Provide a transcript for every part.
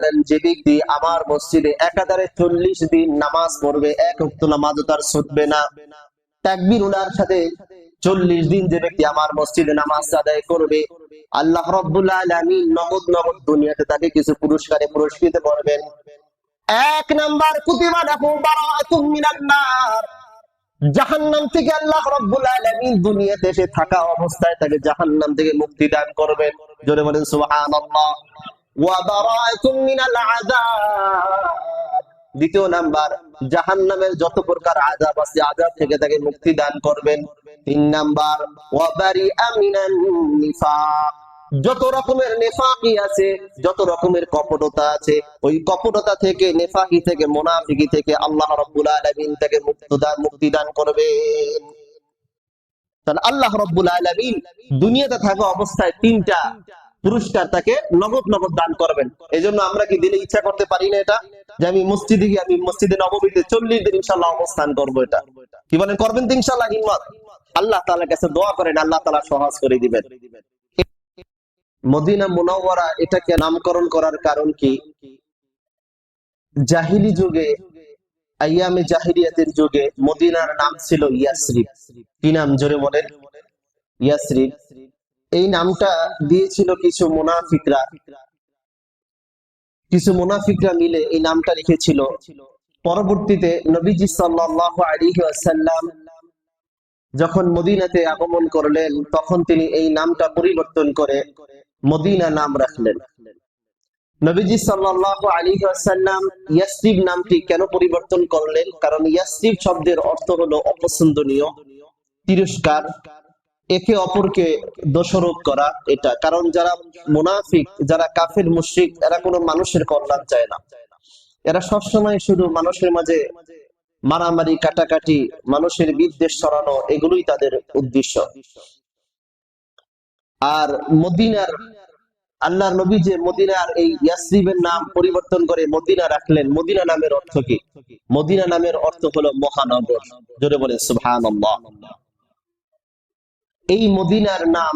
বলেন, যে ব্যক্তি আমার মসজিদে একাধারে 40 দিন নামাজ পড়বে, এক ওয়াক্ত নামাজও তার ছুটবে না, তাকবীর উনার সাথে 40 দিন যে ব্যক্তি আমার মসজিদে নামাজ আদায় করবে, আল্লাহ রাব্বুল আলামিন নগদ নগদ দুনিয়াতে তাকে কিছু পুরস্কারে পুরস্কৃত করবেন। এক নাম্বার, কুতিবা লাকুম বারাআতুম মিনান নার, জাহান্নাম থেকে আল্লাহ রাব্বুল আলামিন দুনিয়াতে এসে থাকা অবস্থায় তাকে জাহান্নাম থেকে মুক্তি দান করবেন। জোরে বলেন সুবহানাল্লাহ। ওয়া বারাআতুম মিনাল আযাব, দ্বিতীয় নাম্বার, জাহান্নামের যত প্রকার আযাব আছে আযাব থেকে তাকে মুক্তি দান করবেন। তিন নাম্বার, ওয়া বারিআ মিনান নিফাক, যত রকমের নেফাকি আছে, যত রকমের কপটতা আছে, ওই কপটতা থেকে, নেফাকি থেকে, মুনাফিকি থেকে আল্লাহ রাব্বুল আলামিন তাকে মুক্তি দান করবেন। তাহলে আল্লাহ রাব্বুল আলামিন দুনিয়াতে থাকা অবস্থায় 3টা পুরস্কার তাকে নগদ নগদ দান করবেন। এজন্য আমরা কি দিলে ইচ্ছা করতে পারি না এটা, যে আমি মসজিদে গিয়ে, আমি মসজিদে নববীতে 40 দিন ইনশাআল্লাহ অবস্থান করবো? এটা কি বলেন, করবেন তো ইনশাআল্লাহ? হিম্মত, আল্লাহ তাআলার কাছে দোয়া করেন, আল্লাহ তাআলা সহজ করে দিবেন। মদিনা মুনাওয়ারা এটাকে নামকরণ করার কারণ কি? জাহিলি যুগে, আইয়ামে জাহিলিয়াতের যুগে মদিনার নাম ছিল ইয়াসরিব। কি নাম? জোরে বলেন। ইয়াসরিব। এই নামটা দিয়েছিল কিছু মুনাফিকরা মিলে এই নামটা লিখেছিল। পরবর্তীতে নবীজি সাল্লাল্লাহু আলাইহি ওয়াসাল্লাম যখন মদিনাতে আগমন করলেন, তখন তিনি এই নামটা পরিবর্তন করে মদিনা নাম রাখলেন। নবীজি সাল্লাল্লাহু আলাইহি ওয়াসাল্লাম ইয়াসরিব নামটি কেন পরিবর্তন করলেন? কারণ ইয়াসরিব শব্দের অর্থ হলো অপছন্দনীয়, তিরস্কার, একে অপরকে দোষারোপ করা। এটা কারণ যারা মুনাফিক, যারা কাফের মুশরিক, এরা কোনো মানুষের কল্যাণ চায় না। এরা সবসময় শুধু মানুষের মাঝে মারামারি, কাটাকাটি, মানুষের বিদ্বেষ ছড়ানো, এগুলোই তাদের উদ্দেশ্য। আর মদিনার, আল্লাহর নবী যে মদিনার এই ইয়াসরিবের নাম পরিবর্তন করে মদিনা রাখলেন, মদিনা নামের অর্থ কি? মদিনা নামের অর্থ হলো মহানগর। জোরে বলেন সুবহানাল্লাহ। এই মদিনার নাম,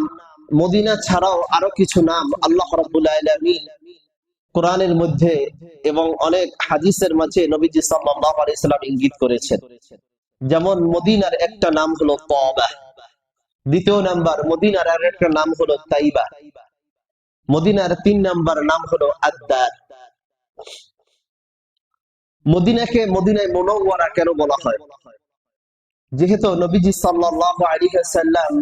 মদিনা ছাড়াও আরো কিছু নাম আল্লাহ রাব্বুল আলামিন কোরআনের মধ্যে এবং অনেক হাদিসের মাঝে নবীজি সাল্লাল্লাহু আলাইহি ওয়াসাল্লাম ইঙ্গিত করেছেন। যেমন মদিনার একটা নাম হলো তওবা, দ্বিতীয় নাম্বার মদিনার আর একটা নাম হলো তাইবা, মদিনার 3 নাম্বার নাম হলো আদ-দার। মদিনাকে মদিনায়ে মুনাওয়ারা কেন বলা হয়? যেহেতু নবীজি সাল্লাল্লাহু আলাইহি ওয়াসাল্লাম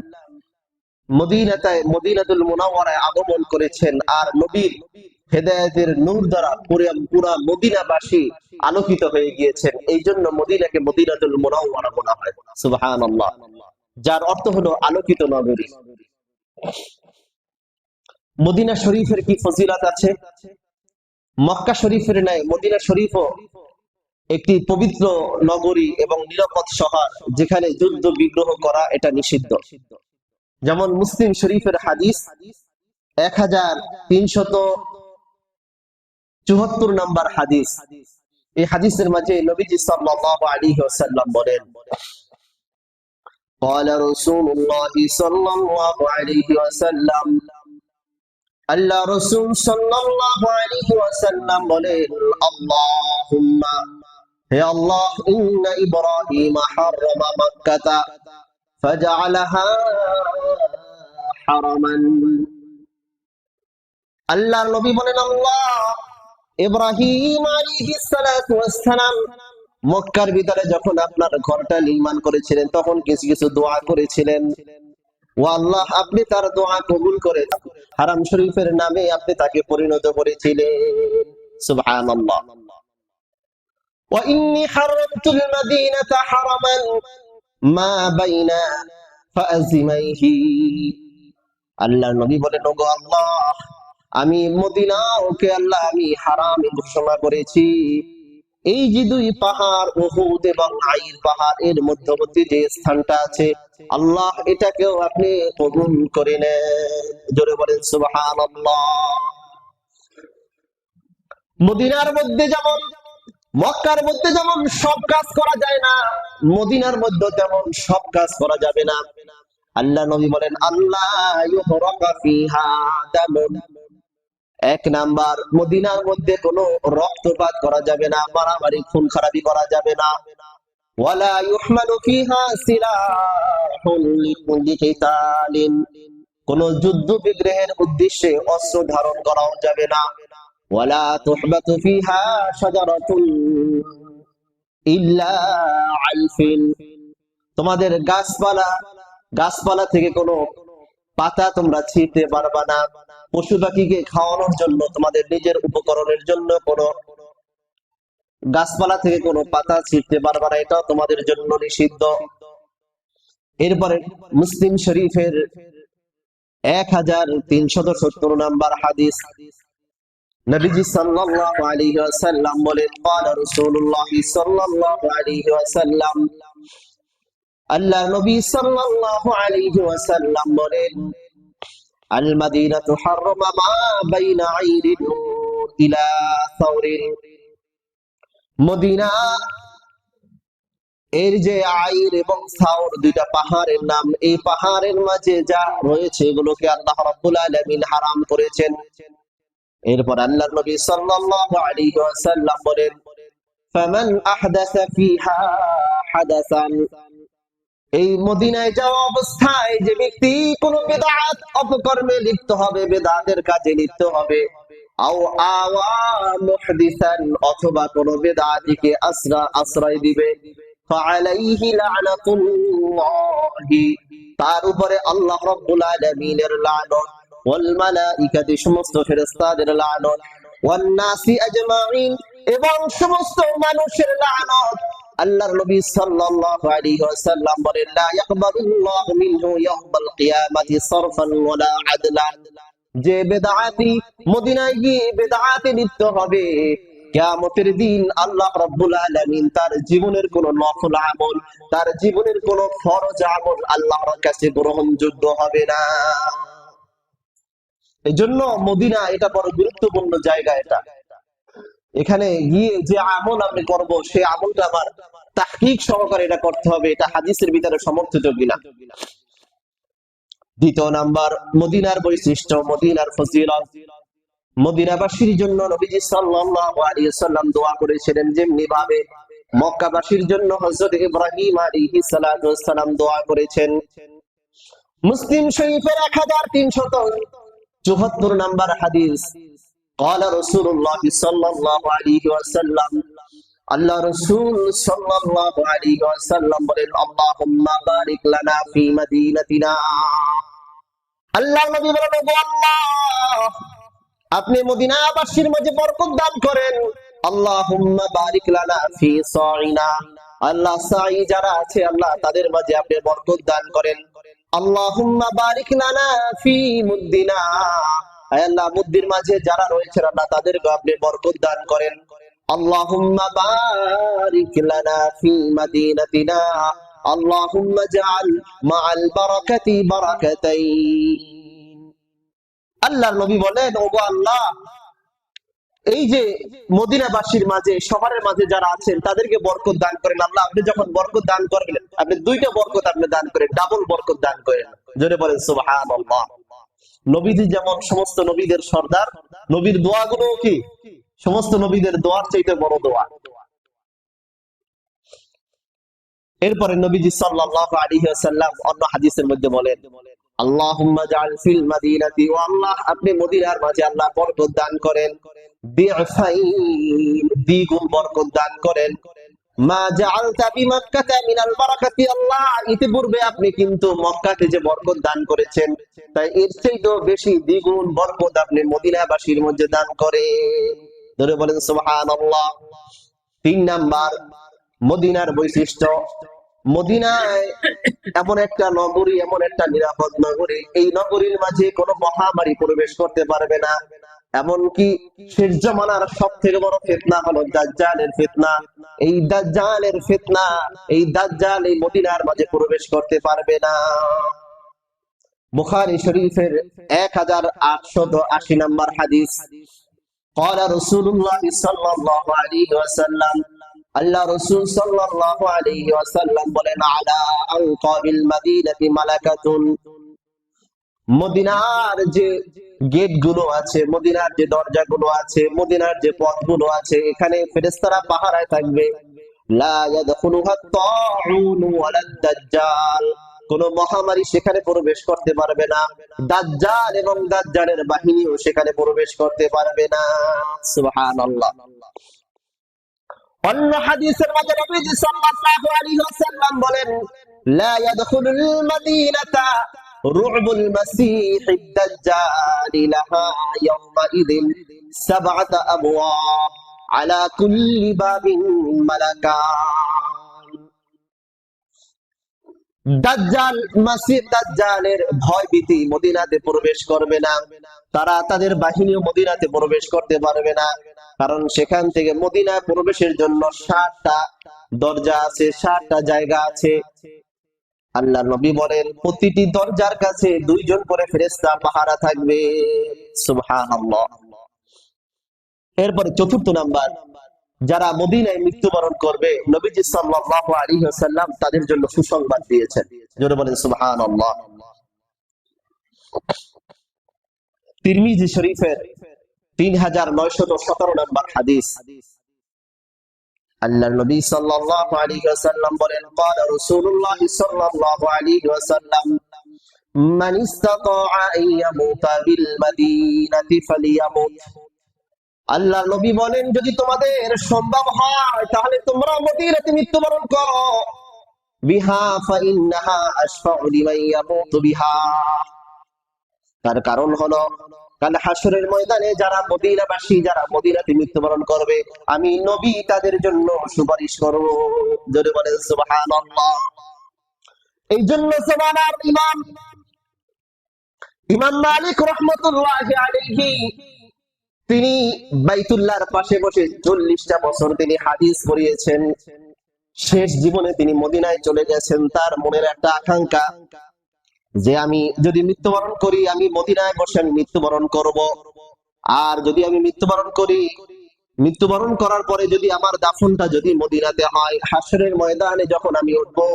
মদিনাতুল মুনাওয়ারায় আগমন করেছেন, আর নবীর হেদায়েতের নূর দ্বারা পুরা মদিনাবাসী আলোকিত হয়ে গিয়েছেন। এই জন্য মদিনাকে মদিনাতুল মুনাওয়ারা বলা হয়। সুবহানাল্লাহ, যার অর্থ হলো আলোকিত নগরী। মদিনা শরীফের কি ফজিলত আছে? মক্কা শরীফের ন্যায় মদিনা শরীফও একটি পবিত্র নগরী এবং নিরাপদ শহর, যেখানে যুদ্ধ বিগ্রহ করা এটা নিষিদ্ধ। যেমন মুসলিম শরীফের হাদিস 1374 নাম্বার হাদিস। এই হাদিসের মাঝে নবীজি সাল্লাল্লাহু আলাইহি ওয়াসাল্লাম বলেন, قال رسول الله صلى الله عليه وسلم, আল্লাহ রাসূল সাল্লাল্লাহু আলাইহি ওয়াসাল্লাম বলেন, আল্লাহুম্মা, হে আল্লাহ, ইন্না ইব্রাহিম হারামা মক্কাতা ফাজআলাহা হারামান। আল্লাহর নবী বলেন, আল্লাহ, ইব্রাহিম আলাইহিস সালাতু ওয়াস সালাম মক্কার ভিতরে যখন আপনার ঘরটা নির্মাণ করেছিলেন, তখন কিছু কিছু দোয়া করেছিলেন। ও আল্লাহ, আপনি তার দোয়া কবুল করে হারাম শরীফের নামে আপনি তাকে পরিণত করেছিলেন। সুবহানাল্লাহ। ওয়া ইন্নী হারামতুল মাদিনাতা হারামান মা বাইনা ফাযিমাইহি। আল্লাহর নবী বলেন, ওগো আল্লাহ, আমি মদিনাকে আল্লাহ আমি হারাম ঘোষণা করেছি। এই যে 2 পাহাড়, উহুদ এবং আইর পাহাড়, এর মধ্যবর্তী যে স্থানটা আছে, আল্লাহ এটাকেও আপনি কবুল করে নেন। জোরে বলেন সুবহানাল্লাহ। মদিনার মধ্যে যেমন, মক্কার মধ্যে যেমন সব কাজ করা যায় না, মদিনার মধ্যে তেমন সব কাজ করা যাবে না। আল্লাহ নবী বলেন, আল্লাহ ইউহরাকা ফিহা দামুন, এক নাম্বার, মদিনার মধ্যে কোনো রক্তপাত করা যাবে না, মারামারি খুন খারাপি করা যাবে না। ওয়ালা ইউহমালু ফিহা সিলাহুন লিকিতালিন, কোন যুদ্ধ বিগ্রহের উদ্দেশ্যে অস্ত্র ধারণ করাও যাবে না। ওয়ালা তুহবাতু ফিহা শাজারাতুন ইল্লা আলফিন, তোমাদের গাছপালা থেকে কোনো পাতা তোমরা ছিঁড়তে পারবা না। পশু পাখিকে খাওয়ানোর জন্য, তোমাদের নিজের উপকরণের জন্য কোনো গাছপালা থেকে কোনো পাতা ছিঁড়তে পারবা না, এটাও তোমাদের জন্য নিষিদ্ধ। এরপরে মুসলিম শরীফের 1370 নাম্বার হাদিস, নবীজি সাল্লাল্লাহু আলাইহি ওয়াসাল্লাম বলেন, ক্বালা রাসূলুল্লাহ সাল্লাল্লাহু আলাইহি ওয়াসাল্লাম, আল্লাহ নবী সাল্লাল্লাহু আলাইহি ওয়াসাল্লাম বলেন, আল মাদিনাতু হাররামা মা বাইনা আইরিন ইলা সাওরিন, মদিনা এর যে আইর এবং সাওর দুইটা পাহাড়ের নাম, এই পাহাড়ের মাঝে যা রয়েছে এগুলোকে আল্লাহ রাব্বুল আলামিন হারাম করেছেন। এরপর আল্লাহর নবী সাল্লাল্লাহু আলাইহি ওয়াসাল্লাম বলেন, ফামান আহদাসা ফিহা হাদাসান, এই মদিনায় যাওয়া অবস্থায় যে ব্যক্তি কোন বিদআত অপকর্মে লিপ্ত হবে, বিদআতের কাজে লিপ্ত হবে, আও আওয়া মুহদিসান, অথবা কোন বিদআতিকে আশ্রয় দিবে, ফাআলাইহি লা'নাতুল্লাহি, তার উপরে আল্লাহ রাব্বুল আলামিনের লানত, ওয়াল মালাইকাতি, সমস্ত ফেরেশতাদের লানত, ওয়ান নাসি আজমাইন, এবং সমস্ত মানুষের লানত। আল্লাহর নবী সাল্লাল্লাহু আলাইহি ওয়াসাল্লাম বলেন, লা ইয়াকবালুল্লাহু মিনহু ইয়াউমাল কিয়ামাতি সারফান ওয়ালা আদলান, যে বেদাতি মদিনায় গিয়ে বেদাতে লিপ্ত হবে, কিয়ামতের দিন আল্লাহ রাব্বুল আলামিন তার জীবনের কোন নফল আমল, তার জীবনের কোন ফরজ আমল আল্লাহর কাছে গ্রহণযোগ্য হবে না। এজন্য মদিনা এটা বড় গুরুত্বপূর্ণ জায়গা। এখানে গিয়ে যে আমল আমি করব, সেই আমলটা আমার তাহকিক সহকারে এটা করতে হবে, এটা হাদিসের ভিতরে সমর্থিত কিনা। দ্বিতীয় নাম্বার, মদিনার বৈশিষ্ট্য, মদিনার ফজিলত। মদিনাবাসীর জন্য নবীজি সাল্লাল্লাহু আলাইহি ওয়াসাল্লাম দোয়া করেছিলেন, যেমনি ভাবে মক্কাবাসীর জন্য হযরত ইব্রাহিম আলাইহিস সালাতু ওয়াস সালাম দোয়া করেছেন। মুসলিম শরীফের 1374 নাম্বার হাদিস, قال رسول الله صلى الله عليه وسلم, আল্লাহ রাসূল সাল্লাল্লাহু আলাইহি ওয়াসাল্লাম বলেন, আল্লাহুম্মা বারিক লানা ফি মাদিনাতিনা, আল্লাহ নবী বলেন, ও আল্লাহ, আপনি মদিনাবাসীর মাঝে বরকত দান করেন। আল্লাহুম্মা বারিক লানা ফি সাইনা, আল্লাহ সাই যারা আছে আল্লাহ তাদের মাঝে আপনি বরকত দান করেন। আল্লাহুম্মা বারিক লানা ফি মুদ্দিনা, আল্লাহ মুদ্দির মাঝে যারা রয়েছে আল্লাহ তাদেরকে আপনি বরকত দান করেন। আল্লাহুম্মা বারিক লানা ফি মাদিনাতিনা, আল্লাহুম্মা জাআল মাআল বারাকাতি বারাকাতাইন। আল্লাহর নবী বলেন, ওগো আল্লাহ, এই যে মদিনাবাসীর মাঝে, শহরের মাঝে যারা আছেন তাদেরকে বরকত দান করেন। আল্লাহ, আপনি যখন বরকত দান করবেন, আপনি দুইটা বরকত আপনি দান করেন, ডাবল বরকত দান করেন। জোরে বলেন সুবহানাল্লাহ। নবীজি যেমন সমস্ত নবীদের সর্দার, নবীর দোয়াগুলো কি সমস্ত নবীদের দোয়ার চাইতে বড় দোয়া। এরপরে নবীজি সাল্লাল্লাহু আলাইহি ওয়াসাল্লাম অন্য হাদিসের মধ্যে বলেন, আল্লাহুম্মা জাআল ফিল মাদিনাতি, ও আল্লাহ, আপনি মদিনার মাঝে আল্লাহ বরকত দান করেন, বিআফাইন, দ্বিগুণ বরকত দান করেন, মা জাআলতা বিমাক্কাতা মিনাল বারাকাতি, আল্লাহ, ইতিপূর্বে আপনি কিন্তু মক্কাতে যে বরকত দান করেছেন, তাই এর চেয়েও বেশি দ্বিগুণ বরকত আপনি মদিনাবাসীর মধ্যে দান করেন। ধরে বলেন সুবহানাল্লাহ। 3 নাম্বার, মদিনার বৈশিষ্ট্য। মদিনায় এমন একটা নগরী, এমন একটা নিরাপদ নগরী, এই নগরীর মাঝে কোনো মহামারী প্রবেশ করতে পারবে না। এমনকি শেষ জামানার সব থেকে বড় ফিতনা হলো দাজ্জালের ফিতনা। এই দাজ্জালের ফিতনা, এই দাজ্জাল এই মদিনার মাঝে প্রবেশ করতে পারবে না। বুখারী শরীফের 1880 নম্বর হাদিস, قال رسول الله صلى الله عليه وسلم, আল্লাহ রাসূল সাল্লাল্লাহু আলাইহি ওয়াসাল্লাম বলেন, আলা আনকাবিল মাদিনাতি মালাকাতুন, মদিনার যে গেট গুলো আছে, মদিনার যে দরজা গুলো আছে, মদিনার যে পথগুলো আছে, এখানে ফেরেশতারা পাহারায় থাকবে। লা ইয়াদখুলুহা আত-তাউন ওয়ালা দাজ্জাল, কোন মহামারী সেখানে প্রবেশ করতে পারবে না, দাজ্জাল এবং দাজ্জালের বাহিনীও সেখানে প্রবেশ করতে পারবে না। সুবহানাল্লাহ। অন্য হাদিসের মধ্যে নবীজি সাল্লাল্লাহু আলাইহি ওয়াসাল্লাম বলেন, লা ইয়াদখুলুল মাদিনাতা রু'বুল মাসীহিদ দাজ্জাল লাহা ইয়াওমাইদিন সাবআতা আবওয়াব আলা কুল্লি বাবিন মালাকান। দাজ্জাল, মাসিহ দাজ্জালের ভয়ভীতি মদিনাতে প্রবেশ করবে না, তারা তাদের বাহিনীও মদিনাতে প্রবেশ করতে পারবে না, কারণ সেখান থেকে মদিনায় প্রবেশের জন্য 60টা দরজা আছে, 60টা জায়গা আছে। আল্লাহ নবী বলেন প্রতিটি দরজার কাছে 2 জন করে ফেরেশতা পাহারা থাকবে। সুবহানাল্লাহ। এরপরে চতুর্থ নাম্বার, যারা মদিনায় মৃত্যুবরণ করবে, নবীজি সাল্লাল্লাহু আলাইহি ওয়াসাল্লাম তাদের জন্য সুসংবাদ দিয়েছেন। জোরে বলেন সুবহানাল্লাহ। তিরমিজি শরীফের 3917 নম্বর হাদিস, আল্লাহর নবী সাল্লাল্লাহু আলাইহি ওয়াসাল্লাম বলেন, ক্বালা রাসূলুল্লাহ সাল্লাল্লাহু আলাইহি ওয়াসাল্লাম, মান ইসতাতাআ আন ইয়ামুতা বিল মাদিনাতি ফালিয়ামুত। আল্লাহর নবী বলেন, যদি তোমাদের সম্ভব হয় তাহলে তোমরা মদিনাতে মৃত্যুবরণ করো। বিহা ফাইন্নাহা আশফাউ লিমান ইয়ামুতু বিহা। তার কারণ হলো কাল হাসরের ময়দানে যারা মদিনাবাসী, যারা মদিনাতে মৃত্যুবরণ করবে, আমি নবী তাদের জন্য সুপারিশ করব। জোরে বলেন সুবহানাল্লাহ। এই জন্য জামানার ইমাম মালিক রাহমাতুল্লাহি আলাইহি তিনি বাইতুল্লাহর পাশে বসে 40টা বছর তিনি হাদিস পড়িয়েছেন। শেষ জীবনে তিনি মদিনায় চলে গেছেন। তার মনের একটা আকাঙ্ক্ষা যে আমি যদি মৃত্যুবরণ করি, আমি মদিনায় বসে আমি মৃত্যুবরণ করব। আর যদি আমি মৃত্যুবরণ করি, মৃত্যুবরণ করার পরে যদি আমার দাফনটা যদি মদিনাতে হয়, হাসরের ময়দানে যখন আমি উঠবো,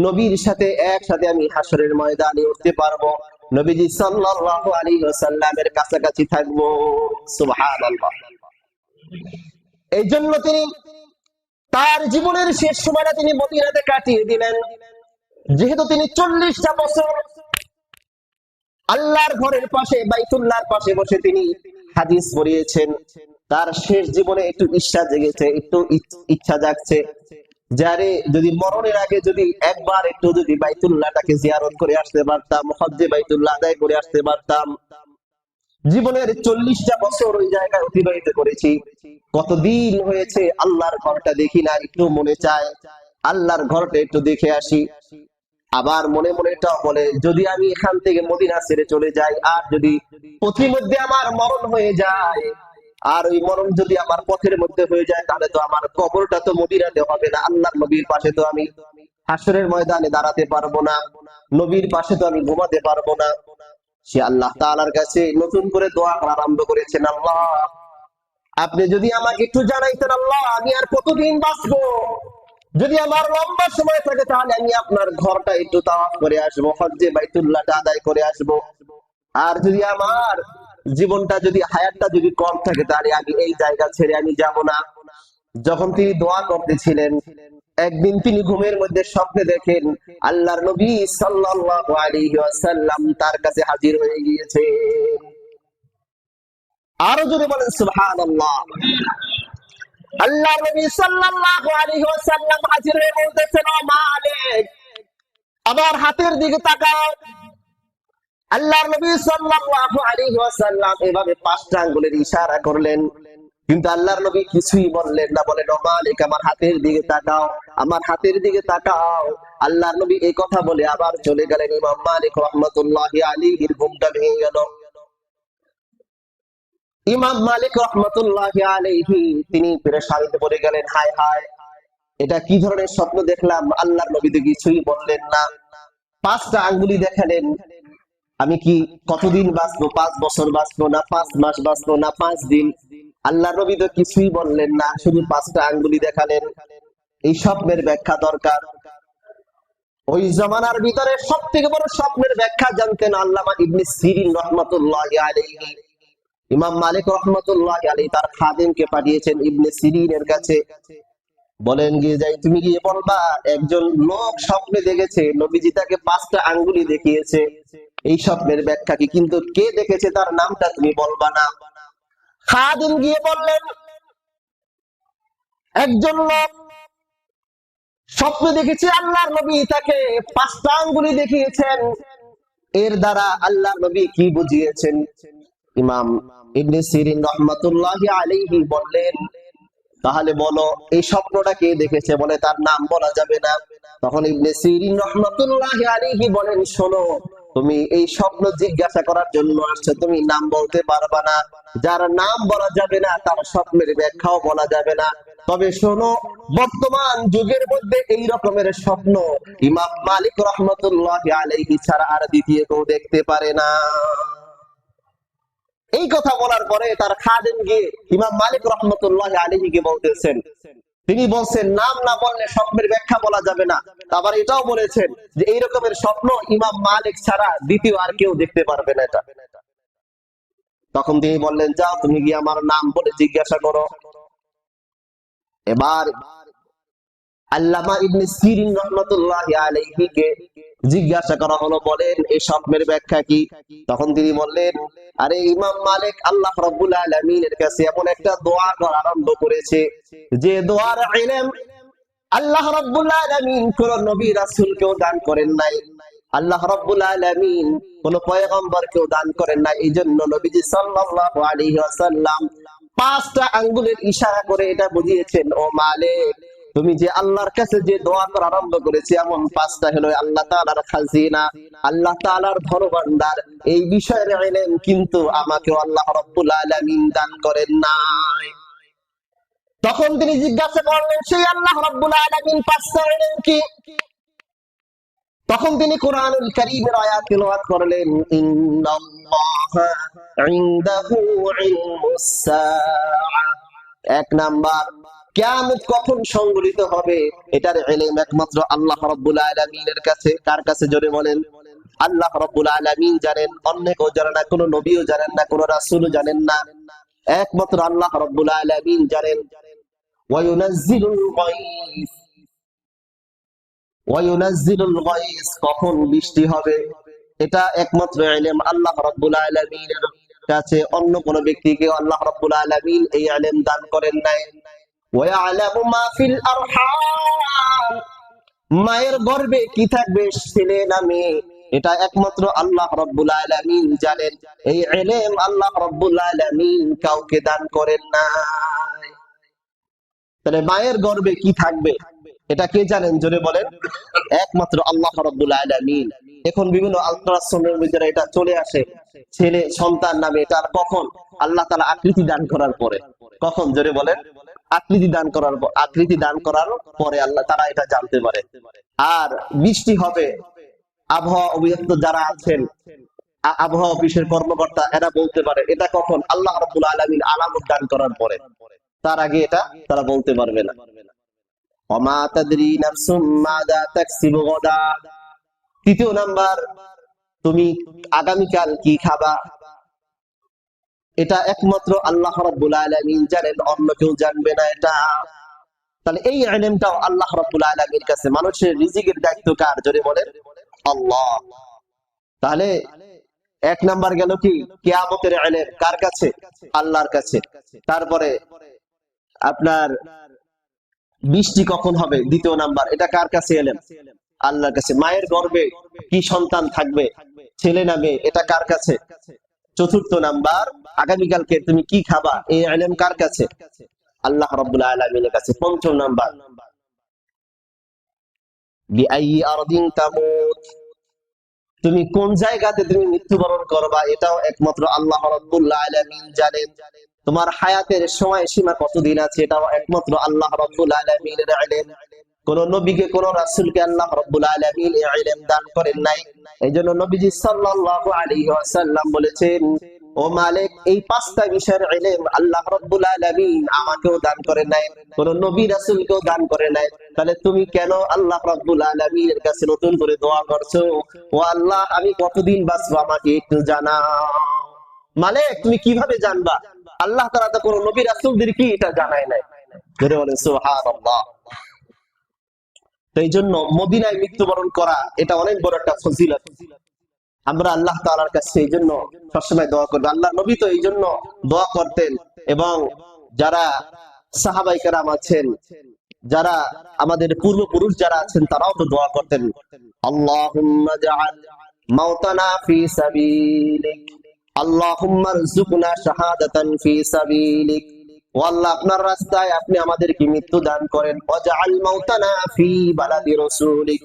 নবীর সাথে একসাথে আমি হাসরের ময়দানে উঠতে পারবো, নবীজি সাল্লাল্লাহু আলাইহি ওয়াসাল্লামের কাছাকাছি থাকবো। সুবহানাল্লাহ। এই জন্য তিনি তার জীবনের শেষ সময়টা তিনি মদিনাতে কাটিয়ে দিলেন। যেহেতু তিনি 40টা বছর আল্লাহর ঘরের পাশে, বাইতুল্লাহর পাশে বসে তিনি হাদিস পড়িয়েছেন, তার শেষ জীবনে একটু ইচ্ছা জেগেছে, একটু ইচ্ছা জাগছে, যারে যদি মরণের আগে যদি একবার একটু যদি বাইতুল্লাহটাকে জিয়ারত করে আসতে পারতাম, হজ্জে বাইতুল্লাহ আদায় করে আসতে পারতাম। জীবনের 40টা বছর ওই জায়গায় অতিবাহিত করেছি, কতদিন হয়েছে আল্লাহর ঘরটা দেখি না, একটু মনে চায় আল্লাহর ঘরটা একটু দেখে আসি। আবার মনে মনে এটাও বলে, যদি আমি এখান থেকে মদিনা ছেড়ে চলে যাই, আর যদি পথের মধ্যে আমার মরণ হয়ে যায়, আর ওই মরণ যদি আমার পথের মধ্যে হয়ে যায়, তাহলে তো আমার কবরটা তো মদিনাতে হবে না, আল্লাহর নবীর পাশে তো আমি হাসরের ময়দানে দাঁড়াতে পারবো না, নবীর পাশে তো আমি ঘুমাতে পারবো না। সে আল্লাহ তাআলার কাছে নতুন করে দোয়া করা আরম্ভ করেছেন, আল্লাহ আপনি যদি আমাকে একটু জানাইতেন, আল্লাহ আমি আর কতদিন বাঁচবো, যদি আমার লম্বা সময় থাকে তাহলে আমি আপনার ঘরটা একটু তাওয়াফ করে আসবো, হজ্জে বাইতুল্লাহটা আদায় করে আসবো। আর যদি আমার জীবনটা যদি হায়াতটা যদি কম থাকে, তাহলে আমি এই জায়গা ছেড়ে আমি যাব না। যখন তিনি দোয়া করতেছিলেন, একদিন তিনি ঘুমের মধ্যে স্বপ্নে দেখেন আল্লাহর নবী সাল্লাল্লাহু আলাইহি ওয়াসাল্লাম তার কাছে হাজির হয়ে গিয়েছে। আরো জোরে বলেন সুবহানাল্লাহ। আল্লাহর নবী সাল্লাল্লাহু আলাইহি ওয়াসাল্লাম হাজির হয়ে বলতেছেন, ও মালিক আমার হাতের দিকে তাকাও। আল্লাহর নবী সাল্লাল্লাহু আলাইহি ওয়াসাল্লাম এভাবে 5টা আঙ্গুলের ইশারা করলেন, কিন্তু আল্লাহর নবী কিছুই বললেন না। বলেন, ও মালিক আমার হাতের দিকে তাকাও, আমার হাতের দিকে তাকাও। আল্লাহর নবী এই কথা বলে আবার চলে গেলেন। ইমাম মালিক রাহমাতুল্লাহি আলাইহির ঘুমটা ভেঙে গেল। ইমাম মালিক রাহমাতুল্লাহি আলাইহি তিনি পেরেশানিতে পড়ে গেলেন, হায় হায় এটা কি ধরনের স্বপ্ন দেখলাম। আল্লাহর নবী তো কিছুই বললেন না, 5টা আঙ্গুলি দেখালেন। আমি কি কতদিন বাঁচবো? 5 বছর বাঁচবো না 5 মাস বাঁচবো না 5 দিন? আল্লাহর নবী তো কিছুই বললেন না, শুধু 5টা আঙ্গুলি দেখালেন। এই স্বপ্নের ব্যাখ্যা দরকার। ওই জামানার ভিতরে সবথেকে বড় স্বপ্নের ব্যাখ্যা জানতেন আল্লামা ইবনে সিরিন রাহমাতুল্লাহি আলাইহি। ইমাম মালিক রাহমাতুল্লাহি আলাইহি তার খাদেমকে পাঠিয়েছেন ইবনে সিরিনের কাছে, বলেন গিয়ে যাই তুমি গিয়ে বলবা একজন লোক স্বপ্নে দেখেছে নবীজি তাকে 5টা আঙ্গুলি দেখিয়েছে, এই স্বপ্নের ব্যাখ্যা কি, কিন্তু কে দেখেছে তার নামটা তুমি বলবা না। খাদেম গিয়ে বললেন একজন লোক স্বপ্নে দেখেছে আল্লাহর নবী তাকে 5টা আঙ্গুলি দেখিয়েছেন, এর দ্বারা আল্লাহর নবী কি বুঝিয়েছেন? ইমাম ইবনে সিরিন রাহমাতুল্লাহি আলাইহি বললেন তাহলে বলো এই স্বপ্নটা কে দেখেছে? বলে তার নাম বলা যাবে না। তখন ইবনে সিরিন রাহমাতুল্লাহি আলাইহি বলেন শোনো, তুমি এই স্বপ্ন জিজ্ঞাসা করার জন্য আসছো, তুমি নাম বলতে পারবা না, যার নাম বলা যাবে না তার স্বপ্নের ব্যাখ্যাও বলা যাবে না। তবে শোনো, বর্তমান যুগের মধ্যে এই রকমের স্বপ্ন ইমাম মালিক রাহমাতুল্লাহি আলাইহি ছাড়া আর দ্বিতীয় কেউ দেখতে পারে না। এই কথা বলার পরে তার খাদেম গিয়ে ইমাম মালিক রাহমাতুল্লাহি আলাইহিকে বলতেছেন, তিনি বলছেন নাম না বললে স্বপ্নের ব্যাখ্যা বলা যাবে না। আবার এটাও বলেছেন যে এই রকমের স্বপ্ন ইমাম মালিক ছাড়া দ্বিতীয় আর কেউ দেখতে পারবে না এটা। তখন তিনি বললেন যাও তুমি গিয়ে আমার নাম বলে জিজ্ঞাসা করো। এবার আল্লামা ইবনে সিরিন রাহমাতুল্লাহি আলাইহি কে জিজ্ঞাসা করা হলো, বলেন এই স্বপ্নের ব্যাখ্যা কি? তখন তিনি বললেন আরে ইমাম মালিক আল্লাহ রাব্বুল আলামিনের কাছে এমন একটা দোয়া করা আরম্ভ করেছে যে দোয়ার ইলম আল্লাহ রাব্বুল আলামিন কোন নবী রাসূলকেও দান করেন নাই, আল্লাহ রাব্বুল আলামিন কোন পয়গম্বরকেও দান করেন নাই। এইজন্য নবীজি সাল্লাল্লাহু আলাইহি ওয়াসাল্লাম 5টা আঙ্গুলের ইশারা করে এটা বুঝিয়েছেন, ও মালিক তুমি যে আল্লাহর কাছে যে দোয়া করা আরম্ভ করেছে এমন 5টা হলো আল্লাহ তাআলার খাজিনা, আল্লাহ তাআলার ধনভাণ্ডার, এই বিষয়ের ইলম কিন্তু আমাকে আল্লাহ রাব্বুল আলামিন দান করেন নাই। তখন তিনি জিজ্ঞাসা করলেন সেই আল্লাহ রাব্বুল আলামিন 5টা ইলম কি? তখন তিনি কোরআনুল কারীমের আয়াত তেলাওয়াত করলেন, ইন্নাল্লাহা ইনদাহু ইলমুস সাআ। 1 নাম্বার, কিয়ামত কখন সংঘটিত হবে এটার ইলম একমাত্র আল্লাহ রাব্বুল আলামিনের কাছে। কার কাছে জোরে বলেন? আল্লাহ রাব্বুল আলামিন জানেন, অন্য কেউ জানে না, কোন নবীও জানেন না, কোন রাসূলও জানেন না, একমাত্র আল্লাহ রাব্বুল আলামিন জানেন। ওয়ায়ুনাজ্জিলুল গায়স, ওয়ায়ুনাজ্জিলুল গায়স, কখন বৃষ্টি হবে এটা একমাত্র ইলম আল্লাহ রাব্বুল আলামিনের কাছে, অন্য কোন ব্যক্তিকে আল্লাহ রাব্বুল আলামিন এই ইলম দান করেন নাই। ওয়ায়ালামু মা ফিল আরহাম, মায়ের গর্ভে কি থাকবে ছেলে না মেয়ে এটা একমাত্র আল্লাহ রাব্বুল আলামিন জানেন, এই ইলম আল্লাহ রাব্বুল আলামিন কাউকে দান করেন নাই। তাহলে মায়ের গর্ভে কি থাকবে এটা কে জানেন জোরে বলেন? একমাত্র আল্লাহ রাব্বুল আলামিন। এখন বিভিন্ন আল্ট্রাসাউন্ডের ভিতরে এটা চলে আসে ছেলে সন্তান নামে, এটা কখন? আল্লাহ তাআলা আকৃতি দান করার পরে। কখন জোরে বলেন? আকৃতি দান করার পর, আকৃতি দান করার পরে আল্লাহ তাআলা এটা জানতে পারে। আর বৃষ্টি হবে আবহাওয়া অভিযন্ত্র যারা আছেন, আবহাওয়া অফিসের কর্মকর্তা, এরা বলতে পারে এটা কখন? আল্লাহ রাব্বুল আলামিন আলামত দান করার পরে, তার আগে এটা তারা বলতে পারবে না। ওমা তাদরি নাফসুম মাযা তাকসিবু গাদা। 3য় নাম্বার, তুমি আগামীকাল কি খাবা এটা একমাত্র আল্লাহ রাব্বুল আলামিন জানেন, অন্য কেউ জানবে না এটা। তাহলে এই ইলমটাও আল্লাহ রাব্বুল আলামিনের কাছে। মানুষের রিজিকের দায়িত্ব কার জোরে বলেন? আল্লাহ। তাহলে 1 নাম্বার গেল কি? কিয়ামতের ইলম কার কাছে? আল্লাহর কাছে। তারপরে আপনার বৃষ্টি কখন হবে 2য় নাম্বার, এটা কার কাছে এলেন? আল্লাহর কাছে। মায়ের গর্ভে কি সন্তান থাকবে ছেলে না মেয়ে এটা কার কাছে? 4র্থ নাম্বার, আগামীকালকে তুমি কি খাবা এই ইলম কার কাছে? আল্লাহ রাব্বুল আলামিনের কাছে। 5ম নাম্বার, বিআইয়ি আরদিন তামুত, তুমি কোন জায়গাতে তুমি মৃত্যুবরণ করবা এটাও একমাত্র আল্লাহ রাব্বুল আলামিন জানেন। তোমার হায়াতের সময় সীমা কতদিন আছে এটাও একমাত্র আল্লাহ রাব্বুল আলামিনের ইলম। কোন নবীকে কোন রাসূলকে আল্লাহ রাব্বুল আলামিন এই ইলম দান করেন নাই। এইজন্য নবীজি সাল্লাল্লাহু আলাইহি ওয়াসাল্লাম বলেছেন ও মালিক, এই পাঁচটা বিষয়ের ইলম আল্লাহ রাব্বুল আলামিন আমাকেও দান করে নাই, কোন নবী রাসূলকেও দান করে নাই, তাহলে তুমি কেন আল্লাহ রাব্বুল আলামিনের কাছে নতুন করে দোয়া করছো, ও আল্লাহ আমি কতদিন বাঁচবো আমাকে একটু জানাও। মালিক, তুমি কিভাবে জানবা? আল্লাহ তাআলা তো কোন নবী রাসূলদের কি এটা জানায় নাই। ধরে বলেন সুবহানাল্লাহ। তো এই জন্য মদিনায় মৃত্যুবরণ করা এটা অনেক বড় একটা ফজিলত। আমরা আল্লাহ তাআলার কাছে এই জন্য সবসময় দোয়া করব। আল্লাহ নবী তো এই জন্য দোয়া করতেন, এবং যারা সাহাবায়ে কেরাম আছেন, যারা আমাদের পূর্বপুরুষ যারা আছেন, তারাও তো দোয়া করতেন, আল্লাহুম্মা জাআল মাউতানা ফি সাবিলিক, আল্লাহুম্মা রযুকনা শাহাদাতান ফি সাবিলিক। ও আল্লাহ, আপনার রাস্তায় আপনি আমাদেরকে মৃত্যু দান করেন, ওয়াজআল মাউতানা ফি বালাদি রাসূলিক,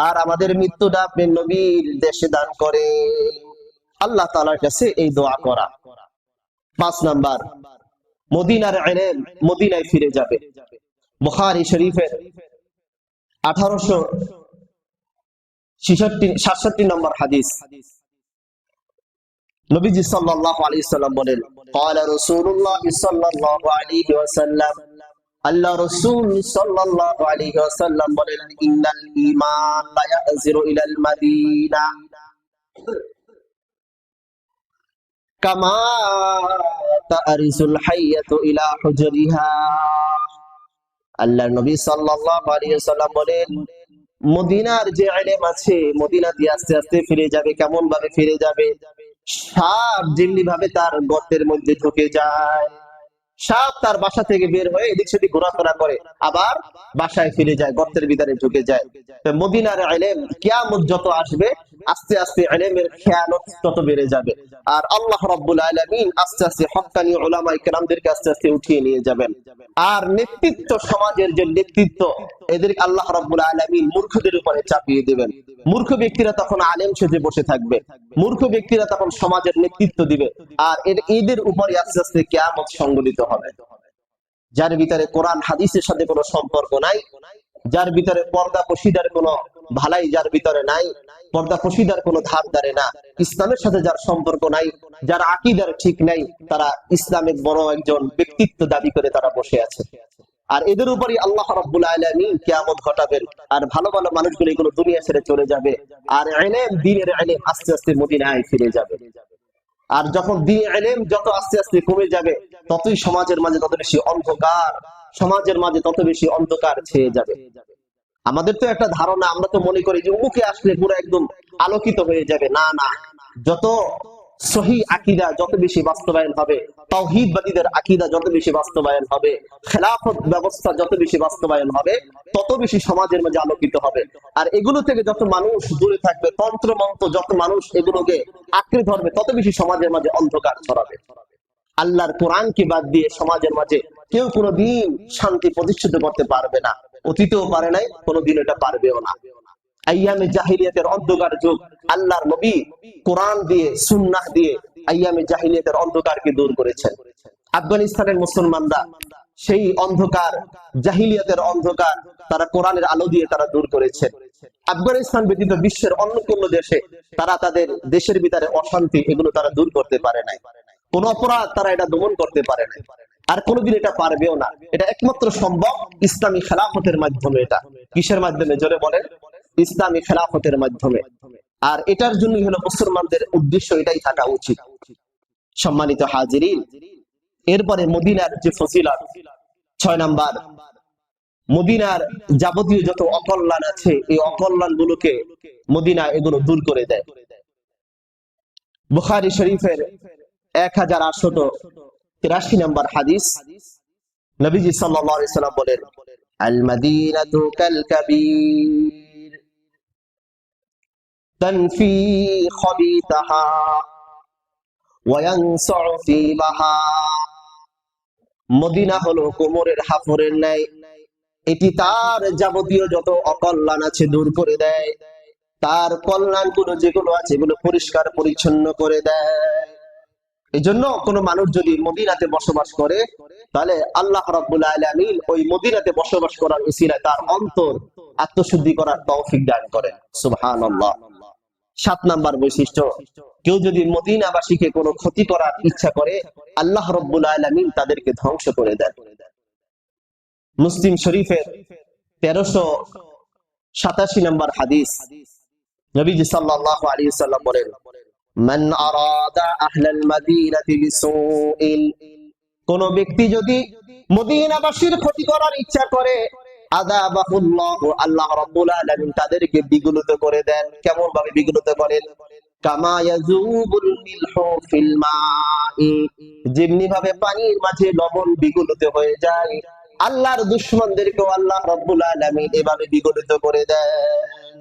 আর আমাদের মৃত্যুটা আপনি নবীর দেশে দান করেন। আল্লাহ তাআলার কাছে এই দোয়া করা। 5 নাম্বার, মদিনার ইলম মদিনায় ফিরে যাবে। বুখারী শরীফের 1867 নম্বর হাদিস, নবীজি সাল্লাল্লাহু আলাইহি ওয়াসাল্লাম বলেন, ক্বালা রাসূলুল্লাহ সাল্লাল্লাহু আলাইহি ওয়াসাল্লাম, আল্লাহ রাসূল সাল্লাল্লাহু আলাইহি ওয়াসাল্লাম বলেন, ইন্নাল ঈমান লা ইয়াযিরু ইলাল মাদিনা কামা তারিসুল হাইয়াতু ইলা হুজরিহা। আল্লাহর নবী সাল্লাল্লাহু আলাইহি ওয়াসাল্লাম বলেন, মদিনার যে ইলম আছে, মদিনা দিয়ে আস্তে আস্তে ফিরে যাবে। কেমন ভাবে ফিরে যাবে? সাপ যেমনি ভাবে তার গর্তের মধ্যে ঢুকে যায়, সাপ তার বাসা থেকে বের হয়ে এদিক সেদিক ঘোরাফেরা করে, আবার বাসায় ফিরে যায়, গর্তের ভিতরে ঢুকে যায়। তো মদিনার ইলম কিয়ামত যত আসবে, আস্তে আস্তে ইলমের খেয়ানত তত বেড়ে যাবে। আর আল্লাহ রাব্বুল আলামিন আস্তে আস্তে হক্কানি উলামায়ে কেরামদেরকে আস্তে আস্তে উঠিয়ে নিয়ে যাবেন। আর নেতৃত্ব, সমাজের যে নেতৃত্ব, এদের আল্লাহ রাব্বুল আলামিন মূর্খদের উপরে চাপিয়ে দিবেন। মূর্খ ব্যক্তিরা তখন আলেম সেজে বসে থাকবে, মূর্খ ব্যক্তিরা তখন সমাজের নেতৃত্ব দিবে, আর এদের উপরে আস্তে আস্তে কিয়ামত সংঘটিত হবে। যার ভিতরে কোরআন হাদিসের সাথে কোনো সম্পর্ক নাই, যার ভিতরে পর্দা পশিদার কোনো ভালাই যার ভিতরে নাই, পর্দা পশিদার কোনো ধার ধারে না, ইসলামের সাথে যার সম্পর্ক নাই, যার আকীদার ঠিক নাই, তারা ইসলামের বড় একজন ব্যক্তিত্ব দাবি করে তারা বসে আছে। আর এদের উপরই আল্লাহ রাব্বুল আলামিন কিয়ামত ঘটাবেন। আর ভালো ভালো মানুষগুলো এগুলো দুনিয়া ছেড়ে চলে যাবে, আর ইলম, দ্বীনের ইলম আস্তে আস্তে মদিনায় ফিরে যাবে। আর যখন দ্বীনের ইলম যত আস্তে আস্তে কমে যাবে, ততই সমাজের মাঝে তত বেশি অন্ধকার, সমাজের মাঝে তত বেশি অন্ধকার ছেয়ে যাবে। আমাদের তো একটা ধারণা, আমরা তো মনে করি যে উমুকে আসলে পুরো একদম আলোকিত হয়ে যাবে। না না, যত সহি আকীদা যত বেশি বাস্তবায়ন হবে, তাওহীদবাদীদের আকীদা যত বেশি বাস্তবায়ন হবে, খেলাফত ব্যবস্থা যত বেশি বাস্তবায়ন হবে, তত বেশি সমাজের মাঝে আলোকিত হবে। আর এগুলো থেকে যত মানুষ দূরে থাকবে, তন্ত্র মন্ত্র যত মানুষ এগুলোকে আঁকড়ে ধরবে, তত বেশি সমাজের মাঝে অন্ধকার ছড়াবে। আল্লাহর কোরআনকে বাদ দিয়ে সমাজের মাঝে কেউ কোনোদিন শান্তি প্রতিষ্ঠিত করতে পারবে না, অতীতেও পারে নাই, কোনোদিন এটা পারবেও না। আইয়ামে জাহিলিয়াতের অন্ধকার যুগ, আল্লাহর নবী কোরআন দিয়ে, সুন্নাহ দিয়ে আইয়ামে জাহিলিয়াতের অন্ধকারকে দূর করেছেন। আফগানিস্তানের মুসলমানরা সেই অন্ধকার, জাহিলিয়াতের অন্ধকার, তারা কোরআনের আলো দিয়ে তারা দূর করেছেন। আফগানিস্তান ব্যতীত বিশ্বের অন্য কোন দেশে তারা তাদের দেশের ভিতরে অশান্তি এগুলো তারা দূর করতে পারে নাই, কোন অপরাধ তারা এটা দমন করতে পারে নাই, আর কোনোদিন এটা পারবেও না। এটা একমাত্র সম্ভব ইসলামী খেলাফতের মাধ্যমে। এটা কিসের মাধ্যমে? জোরে বলেন, ইসলামী খেলাফতের মাধ্যমে। আর এটার জন্যই হলো মুসলমানদের উদ্দেশ্য এটাই থাকা উচিত। সম্মানিত হাজিরিন, এরপরে মদিনার যে ফজিলত, 6 নাম্বার, মদিনার যাবতীয় যত অকল্যাণ আছে, এই অকল্যাণ গুলোকে মদিনা এগুলো দূর করে দেয়। বুখারী শরীফের 1883 নম্বর হাদিস, নবীজি সাল্লাল্লাহু আলাইহি ওয়াসাল্লাম বলেন, আল মাদিনাতু কাল কাবীর তানফি খাবিতাহা ওয়া ইয়ানসউ ফীমাহা। মদিনা হলো কোমরের হাফরের ন্যায়, এটি তার যাবতীয় যত অকল্যাণ আছে দূর করে দেয়, তার কল্যাণগুলো যেগুলো আছে এগুলো পরিষ্কার পরিচ্ছন্ন করে দেয়। এই জন্য কোন মানুষ যদি মদিনাতে বসবাস করে, তাহলে আল্লাহ রাব্বুল আলামিন ওই মদিনাতে বসবাস করার উসিলায় তার অন্তর আত্মশুদ্ধি করার তৌফিক দান করেন। সুবহানাল্লাহ। 7 নাম্বার বৈশিষ্ট্য, কেউ যদি মদিনাবাসীকে কোনো ক্ষতি করার ইচ্ছা করে আল্লাহ রাব্বুল আলামিন তাদেরকে ধ্বংস করে দেন। মুসলিম শরীফের 1387 নম্বর হাদিস, নবীজি সাল্লাল্লাহু আলাইহি ওয়াসাল্লাম বলেন, মান আরাদা আহলাল মাদিনাতি বিসুইন, কোন ব্যক্তি যদি মদিনাবাসীর ক্ষতি করার ইচ্ছা করে আযাবাহুল্লাহ, আল্লাহ রাব্বুল আলামিন তাদেরকে বিগলিত করে দেন। কেমন ভাবে বিগলিত করেন? কামা ইয়াযুবুল মিলহু ফিল মাই, যেমনি ভাবে পানির মাঝে লবণ বিগলিত হয়ে যায়, আল্লাহর দুশমনদেরকেও আল্লাহ রাব্বুল আলামিন এভাবে বিগলিত করে দেন।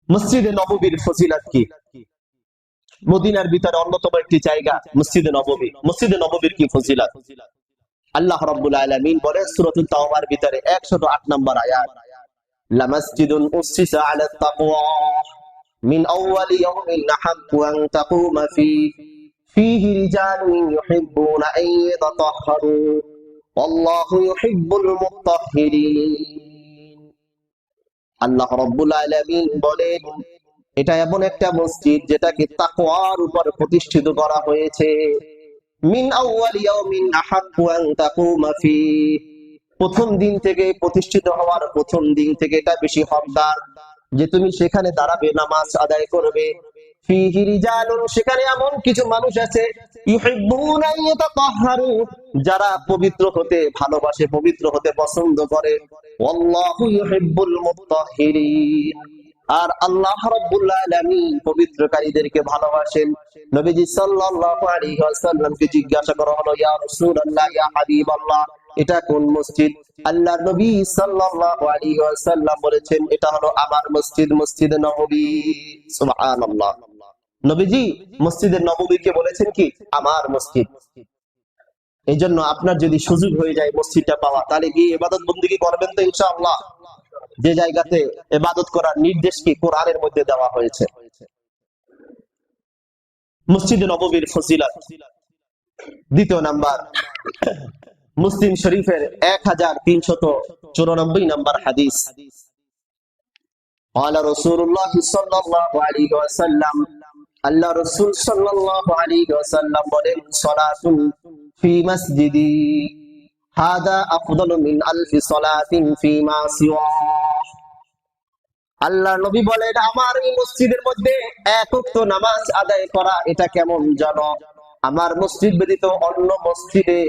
মসজিদে নববীর ফজিলত কি? মদিনার ভিতরে অন্যতম একটি জায়গা মসজিদে নববী। মসজিদে নববীর কি ফজিলত? আল্লাহ রাব্বুল আলামিন বলেন সূরাতুল তাওবার ভিতরে 108 নম্বর আয়াত, লামাসজিদুন উসসিসা আলাত তাকওয়া মিন আউয়ালি ইয়াউমিন আহাক্কু আন তাকুমা ফীহি রিজালুন ইউহিব্বুনা আন ইয়াতাতাহহারু ওয়াল্লাহু ইউহিব্বুল মুত্তাহহিরিন। আল্লাহ রাব্বুল আলামিন বলেন এটা এমন একটা মসজিদ যেটাকে তাকওয়ার উপর প্রতিষ্ঠিত করা হয়েছে। মিন আউয়ালি ইয়াউমিন আহাক্কু আন তাকুমা ফীহি, প্রথম দিন থেকে প্রতিষ্ঠিত হওয়ার প্রথম দিন থেকে এটা বেশি হকদার যে তুমি সেখানে দাঁড়াবে, নামাজ আদায় করবে। ফীহি রিজালুন, সেখানে এমন কিছু মানুষ আছে, ইউহিব্বুনা আন ইয়াতাতাহহারু, যারা পবিত্র হতে ভালোবাসে, পবিত্র হতে পছন্দ করে। ওয়াল্লাহু ইউহিব্বুল মুত্তাহহিরিন, আর আল্লাহ রাব্বুল আলামিন পবিত্রকারীদেরকে ভালোবাসেন। নবীজি সাল্লাল্লাহু আলাইহি ওয়াসাল্লামকে জিজ্ঞাসা করা হলো, ইয়া রাসূলুল্লাহ, ইয়া হাবিবাল্লাহ, এটা কোন মসজিদ? আল্লাহর নবী সাল্লাল্লাহু আলাইহি ওয়াসাল্লাম বলেছেন এটা হলো আমার মসজিদ, মসজিদে নববী। সুবহানাল্লাহ, নবীজি মসজিদে নববীকে বলেছেন কি আমার মসজিদ। এই জন্য আপনার যদি সুযোগ হয়ে যায় মসজিদটা পাওয়া, তাহলে গিয়ে ইবাদত বন্দেগী করবেন তো ইনশাআল্লাহ। যে জায়গাতে ইবাদত করার নির্দেশ কি কোরআনের মধ্যে দেওয়া হয়েছে। মসজিদে নববীর ফজিলত। দ্বিতীয় নাম্বার, মুসলিম শরীফের 1394 নম্বর হাদিস, ক্বালা রাসূলুল্লাহ সাল্লাল্লাহু আলাইহি ওয়াসাল্লাম, আল্লাহ রাসূল সাল্লাল্লাহু আলাইহি ওয়াসাল্লাম বলেন, সালাতুন ফি মসজিদি হাদা আফদালু মিন আলফি সালাতিন ফিমা সিওয়া। আল্লাহ নবী বলেন আমার এই মসজিদের মধ্যে এক ওয়াক্ত নামাজ আদায় করা এটা কেমন জানো? আমার মসজিদ ব্যতীত অন্য মসজিদে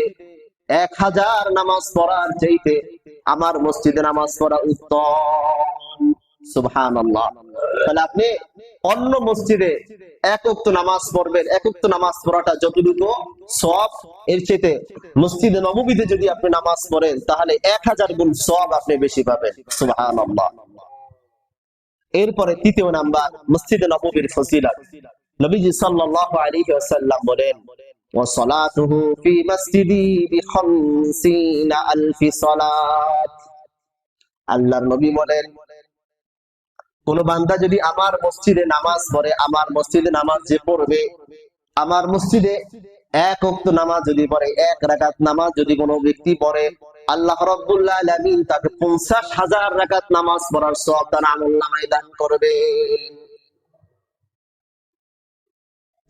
1000 নামাজ পড়ার চাইতে আমার মসজিদে নামাজ পড়া উত্তম। সুবহানাল্লাহ। তাহলে আপনি অন্য মসজিদে এক ওয়াক্ত নামাজ পড়বেন, এক ওয়াক্ত নামাজ পড়াটা যতটুকু সওয়াব, এর চাইতে মসজিদে নববীতে যদি আপনি নামাজ পড়েন তাহলে 1000 গুণ সওয়াব আপনি বেশি পাবেন। সুবহানাল্লাহ। এরপরে তৃতীয় নাম্বার, মসজিদে নববীর ফজিলত। নবীজি সাল্লাল্লাহু আলাইহি ওয়াসাল্লাম বলেন, ওয়া সালাতুহু ফি মসজিদি বি50 আলফি সালাত। আল্লাহর নবী বলেন কোন বান্দা যদি আমার মসজিদে নামাজ পড়ে, আমার মসজিদে নামাজ যে পড়বে, আমার মসজিদে এক ওয়াক্ত নামাজ যদি পড়ে, এক রাকাত নামাজ যদি কোনো ব্যক্তি পড়ে, আল্লাহ রাব্বুল আলামিন তাকে 50,000 রাকাত নামাজ পড়ার সওয়াব তার আমলনামায় দান করবে।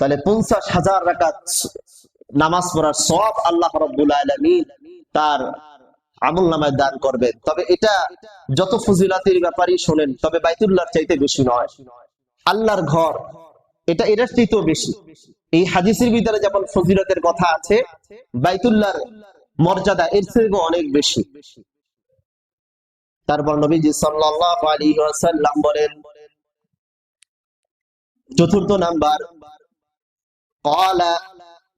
তাহলে 50,000 রাকাত নামাজ পড়ার সওয়াব আল্লাহ রাব্বুল আলামিন তার আমলনামায় দান করবেন। তবে এটা যত ফজিলতের ব্যাপারই শোনেন, তবে বাইতুল্লাহর চাইতে বেশি নয়। আল্লাহর ঘর এটা এটার চাইতেও বেশি। এই হাদিসের ভিতরে যেমন ফজিলতের কথা আছে, বাইতুল্লাহর মর্যাদা এর থেকেও অনেক বেশি। তারপর নবীজি সাল্লাল্লাহু আলাইহি ওয়াসাল্লাম বলেন, চতুর্থ নাম্বার, ক্বালা,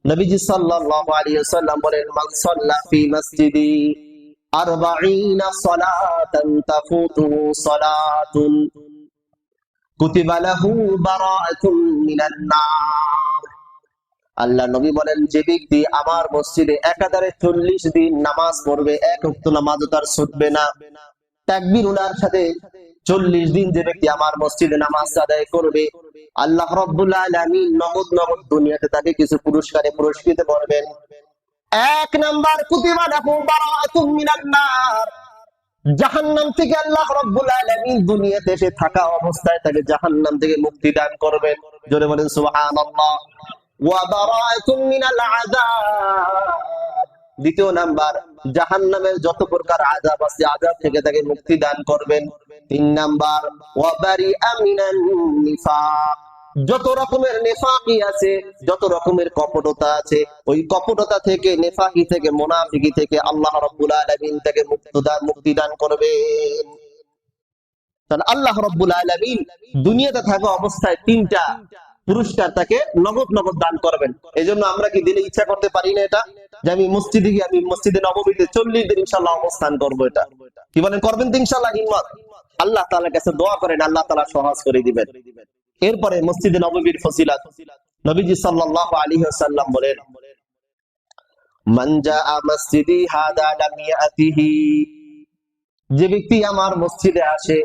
নবীজি সাল্লাল্লাহু আলাইহি ওয়াসাল্লাম বলেন, মান সাল্লা ফি মসজিদি 40 সালাতান তাফুতুহু সালাতুন কুতিবা লাহু বারাআতুন মিনান নার। আল্লাহ নবী বলেন যে ব্যক্তি আমার মসজিদে একাধারে 40 দিন নামাজ পড়বে, এক ওয়াক্ত নামাজও তার ছুটবে না, তাকবীর উনার সাথে 40 দিন যে ব্যক্তি আমার মসজিদে নামাজ আদায় করবে, আল্লাহ রাব্বুল আলামিন নগদ নগদ দুনিয়াতে তাকে কিছু পুরস্কারে পুরস্কৃত করবেন। এক নাম্বার, কুতিবা লাহু বারাআতুন মিনান নার, জাহান্নাম থেকে আল্লাহ রাব্বুল আলামিন দুনিয়াতে এসে থাকা অবস্থায় তাকে জাহান্নাম থেকে মুক্তি দান করবেন। জোরে বলেন সুবহানাল্লাহ। ওয়া বারাআতুম মিনাল আযাব। দ্বিতীয় নাম্বার, জাহান্নামের যত প্রকার আযাব আছে আযাব থেকে তাকে মুক্তি দান করবেন। তিন নাম্বার, ওয়া বারিআ মিনান নিফাক। যত রকমের নেফাকি আছে, যত রকমের কপটতা আছে, ওই কপটতা থেকে, নেফাকি থেকে, মুনাফিকি থেকে আল্লাহ রাব্বুল আলামিন তাকে মুক্তি দান করবেন। তাহলে আল্লাহ রাব্বুল আলামিন দুনিয়াতে থাকা অবস্থায় তিনটা পুরস্কার তাকে নগদ নগদ দান করবেন। এজন্য আমরা কি দিলে ইচ্ছা করতে পারি না এটা, যে আমি মসজিদে গিয়ে, আমি মসজিদে নববীতে 40 দিন ইনশাআল্লাহ অবস্থান করবো? এটা কি বলেন, করবেন তো ইনশাআল্লাহ? হিম্মত, আল্লাহ তাআলার কাছে দোয়া করেন, আল্লাহ তাআলা সহজ করে দিবেন। এরপরে মসজিদে নববীর ফজিলত, নবীজি সাল্লাল্লাহু আলাইহি ওয়াসাল্লাম বলেন, মান জাআ মসজিদি হাদা লাম ইয়াতিহি। যে ব্যক্তি আমার মসজিদে আসে,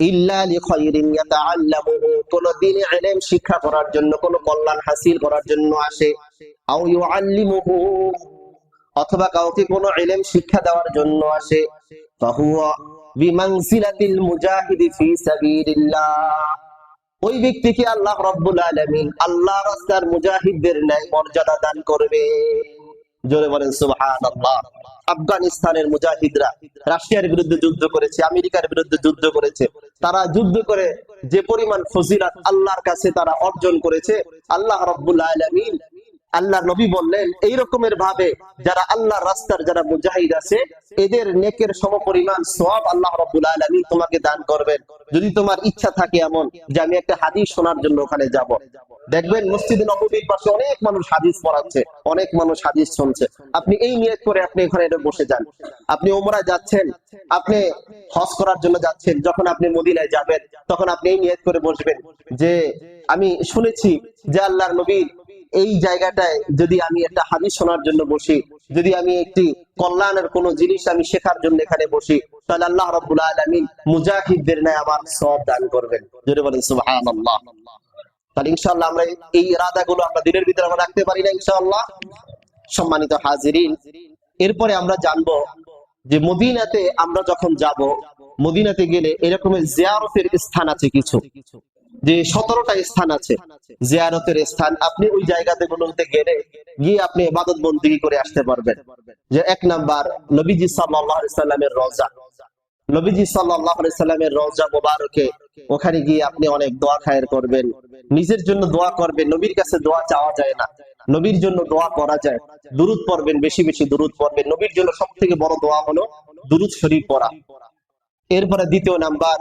ইল্লা লিখাইরিন ইয়াতাআল্লামুহু, কোন দ্বীনি ইলম শিক্ষা করার জন্য, কোন কল্যাণ হাসিল করার জন্য আসে, আও ইউআল্লিমুহু, অথবা কাউকে কোন ইলম শিক্ষা দেওয়ার জন্য আসে, ফাহুয়া বিমানজিলাতিল মুজাহিদি ফি সাবিলিল্লাহ। ওই ব্যক্তিকে আল্লাহ রাব্বুল আলামিন আল্লাহ রাস্তার মুজাহিদদের ন্যায় মর্যাদা দান করবে। জোরে বলেন সুবহানাল্লাহ। আফগানিস্তানের মুজাহিদরা রাশিয়ার বিরুদ্ধে যুদ্ধ করেছে, আমেরিকার বিরুদ্ধে যুদ্ধ করেছে। তারা যুদ্ধ করে যে পরিমাণ ফজিলত আল্লাহর কাছে তারা অর্জন করেছে, আল্লাহ রাব্বুল আলামিন, আল্লাহ নবী বললেন, এই রকমের ভাবে যারা আল্লাহর রাস্তার যারা মুজাহিদ আছে, এদের নেকের সমপরিমাণ সওয়াব আল্লাহ রাব্বুল আলামিন তোমাকে দান করবেন, যদি তোমার ইচ্ছা থাকে এমন যে আমি একটা হাদিস শোনার জন্য ওখানে যাব। দেখবেন মসজিদে নববীর পাশে অনেক মানুষ হাদিস পড়াচ্ছে, অনেক মানুষ হাদিস শুনছে। আপনি এই নিয়ত করে আপনি এখানে বসে যান। আপনি ওমরা যাচ্ছেন, আপনি হজ করার জন্য যাচ্ছেন, যখন আপনি মদিনায় যাবেন তখন আপনি এই নিয়ত করে বসবেন যে আমি শুনেছি যে আল্লাহর নবী এই জায়গাটায় যদি আমি একটা হাদিস শোনার জন্য বসি, যদি আমি একটি কল্যাণের কোন জিনিস আমি শেখার জন্য এখানে বসি, তাহলে আল্লাহ রাব্বুল আলামিন মুজাহিদদের ন্যায় আমার সওয়াব দান করবেন। যদি বলেন সুবহানাল্লাহ। তাহলে ইনশাআল্লাহ আমরা এই ইরাদাগুলো আমরা দিনের ভিতরে আমরা রাখতে পারি না ইনশাআল্লাহ। সম্মানিত হাজিরিন, এরপরে আমরা জানবো যে মদিনাতে আমরা যখন যাব, মদিনাতে গেলে এরকমের জিয়ারতের স্থান আছে কিছু, যে 17টা স্থান আছে জিয়ারতের স্থান। আপনি ওই জায়গাতে গুলোতে গেলে গিয়ে আপনি ইবাদত বন্দেগী করে আসতে পারবেন। যে এক নাম্বার, নবীজি সাল্লাল্লাহু আলাইহি সাল্লামের রওজা। নবীজি সাল্লাল্লাহু আলাইহি সাল্লামের রওজা মোবারকে ওখানে গিয়ে আপনি অনেক দোয়া খায়ের করবেন, নিজের জন্য দোয়া করবেন। নবীর কাছে দোয়া চাওয়া যায় না, নবীর জন্য দোয়া করা যায়। দুরূদ পড়বেন, বেশি বেশি দুরূদ পড়বেন। নবীর জন্য সবথেকে বড় দোয়া হলো দুরূদ শরীফ পড়া। এরপরে দ্বিতীয় নাম্বার,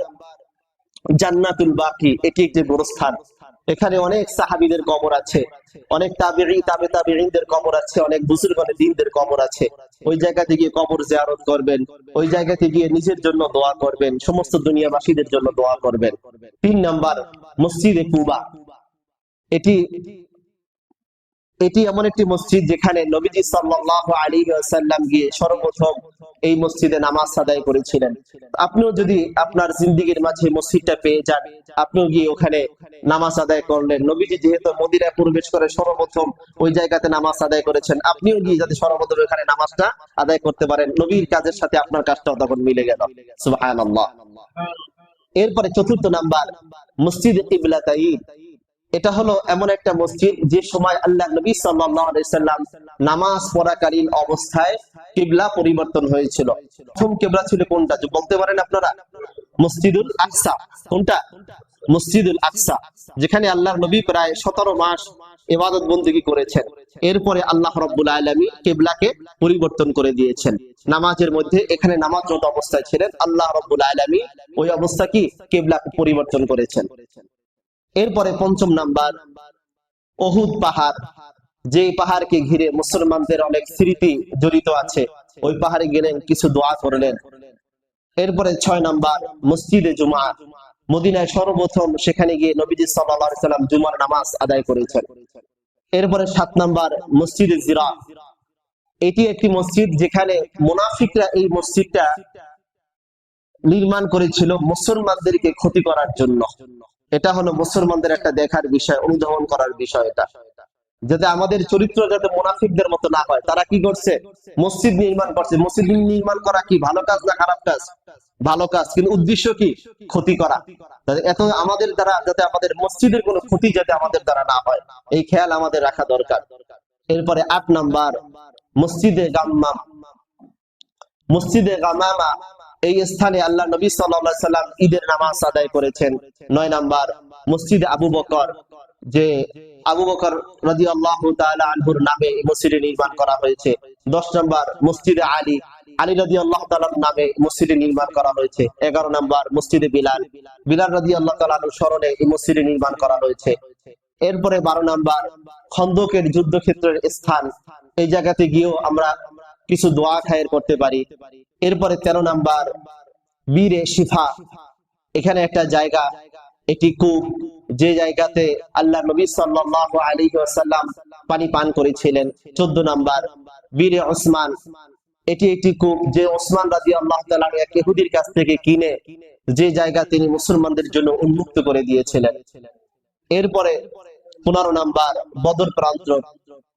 জান্নাতুল বাকি, এটি একটি গোরস্থান। এখানে অনেক সাহাবীদের কবর আছে, অনেক তাবেঈ, তাবে তাবেঈনদের কবর আছে, অনেক বুজুর্গানে দ্বীনদের কবর আছে। ওই জায়গাতে গিয়ে কবর জিয়ারত করবেন, ওই জায়গাতে গিয়ে নিজের জন্য দোয়া করবেন, সমস্ত দুনিয়াবাসীদের জন্য দোয়া করবেন। তিন নাম্বার, মসজিদে কুবা। এটি এটি এমন একটি মসজিদ যেখানে নবীজি সাল্লাল্লাহু আলাইহি ওয়াসাল্লাম গিয়ে সর্বপ্রথম এই মসজিদে নামাজ আদায় করেছিলেন। আপনিও যদি আপনার জিন্দেগীর মাঝে মসজিদটা পেয়ে যান, আপনিও গিয়ে ওখানে নামাজ আদায় করলেন। নবীজি যেহেতু মদিনায় প্রবেশ করে সর্বপ্রথম ওই জায়গাতে নামাজ আদায় করেছেন, আপনিও গিয়ে যাতে সর্বপ্রথম এখানে নামাজটা আদায় করতে পারেন, নবীর কাজের সাথে আপনার কাজটাও তখন মিলে গেল। সুবহানাল্লাহ। এরপরে চতুর্থ নাম্বার, মসজিদ কিবলাতাইন। এটা হলো এমন একটা মসজিদ যে সময় আল্লাহ নবী সাল্লাল্লাহু আলাইহি সাল্লাম নামাজ পড়াকালীন অবস্থায় কিবলা পরিবর্তন হয়েছিল। প্রথম কিবলা ছিল কোনটা যে বলতে পারেন আপনারা? মসজিদুল আকসা। কোনটা? মসজিদুল আকসা, যেখানে আল্লাহ নবী প্রায় 17 মাস ইবাদত বন্দেগী করেছেন। এরপরে আল্লাহ রাব্বুল আলামিন কিবলাকে পরিবর্তন করে দিয়েছেন। নামাজের মধ্যে এখানে নামাজরত অবস্থায় ছিলেন, আল্লাহ রাব্বুল আলামিন ওই অবস্থা কি কিবলাকে পরিবর্তন করেছেন। এরপরে পঞ্চম নাম্বার, উহুদ পাহাড়। যে পাহাড়কে ঘিরে মুসলমানদের অনেক স্মৃতি জড়িত আছে, ওই পাহাড়ে গেলেন, কিছু দোয়া করলেন। এরপরে 6 নাম্বার, মসজিদে জুমা। মদিনায় সর্বপ্রথম সেখানে গিয়ে নবীজি সাল্লাল্লাহু আলাইহি সাল্লাম জুমার নামাজ আদায় করেছেন। এরপরে 7 নাম্বার, মসজিদে জিরা। এটি একটি মসজিদ যেখানে মুনাফিকরা এই মসজিদটা নির্মাণ করেছিল মুসলমানদেরকে ক্ষতি করার জন্য। এটা হলো মুসলমানদের একটা দেখার বিষয়, অনুধাবন করার বিষয়। এটা যাতে আমাদের চরিত্র যাতে মুনাফিকদের মতো না হয়। তারা কি করছে? মসজিদ নির্মাণ করছে। মসজিদ নির্মাণ করা কি ভালো কাজ না খারাপ কাজ? ভালো কাজ, কিন্তু উদ্দেশ্য কি? ক্ষতি করা। এত আমাদের দ্বারা যাতে আমাদের মসজিদের কোনো ক্ষতি যাতে আমাদের দ্বারা না হয়, এই খেয়াল আমাদের রাখা দরকার। এরপরে 8 নাম্বার, মসজিদে গাম্মাম। মসজিদে গামামা, এই স্থানে আল্লাহ নবী সাল্লাল্লাহু আলাইহি সাল্লাম ঈদের নামাজ আদায় করেছেন। 9 নাম্বার, মসজিদে আবু বকর, যে আবু বকর রাদিয়াল্লাহু তাআলা আনহুর নামে এই মসজিদে নির্মাণ করা হয়েছে। 10 নাম্বার, মসজিদে আলী, আলী রাদিয়াল্লাহু তাআলার নামে মসজিদে নির্মাণ করা হয়েছে। 11 নাম্বার, মসজিদে বিলাল, বিলাল রাদিয়াল্লাহু তাআলা আনহুর স্মরণে এই মসজিদে নির্মাণ করা হয়েছে। এরপরে 12 নাম্বার, খন্দকের যুদ্ধক্ষেত্রের স্থান, এই জায়গাতে গিয়েও আমরা কিছু দোয়া খায়ের করতে পারি। এরপরে 13 নাম্বার, বীরে শিফা, এখানে একটা জায়গা, একটি কূপ, যে জায়গাতে আল্লাহ নবী সাল্লাল্লাহু আলাইহি ওয়াসাল্লাম পানি পান করেছিলেন। 14 নাম্বার, বীরে ওসমান, এটি একটি কূপ, যে ওসমান রাদিয়াল্লাহু তাআলা এক ইহুদির কাছ থেকে কিনে যে জায়গা তিনি মুসলমানদের জন্য উন্মুক্ত করে দিয়েছিলেন। এরপরে 15 নাম্বার, বদর প্রান্ত,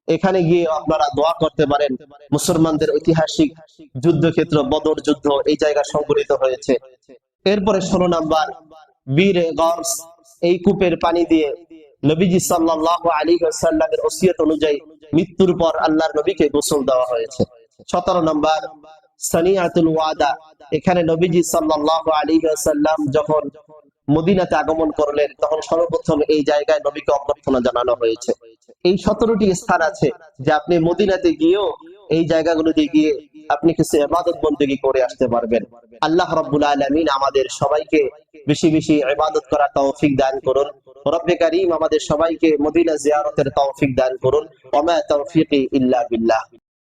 এখানে গিয়ে আপনারা দোয়া করতে পারেন। মুসলমানদের ঐতিহাসিক যুদ্ধক্ষেত্র বদর যুদ্ধ এই জায়গা সংঘটিত হয়েছে। এরপরে 16 নাম্বার, বীরে গর্স, এই কূপের পানি দিয়ে নবীজি সাল্লাল্লাহু আলাইহি ওয়াসাল্লামের ওসিয়ত অনুযায়ী মৃত্যুর পর আল্লাহর নবীকে গোসল দেওয়া হয়েছে। 17 নাম্বার, সানিয়াতুল ওয়াদা, এখানে নবীজি সাল্লাল্লাহু আলাইহি ওয়াসাল্লাম যখন মদিনাতে আগমন করলেন তখন সর্বপ্রথম এই জায়গায় নবীকে অভ্যর্থনা জানানো হয়েছে। এই 17টি স্থান আছে যে আপনি মদিনাতে গিয়েও এই জায়গাগুলোতে গিয়ে আপনি কিছু ইবাদত বন্দেগী করে আসতে পারবেন। আল্লাহ রাব্বুল আলামিন আমাদের সবাইকে বেশি বেশি ইবাদত করার তৌফিক দান করুন। রব্বে কারীম আমাদের সবাইকে মদিনা জিয়ারতের তৌফিক দান করুন। ওয়া মা তাওফীকি ইল্লা বিল্লাহ।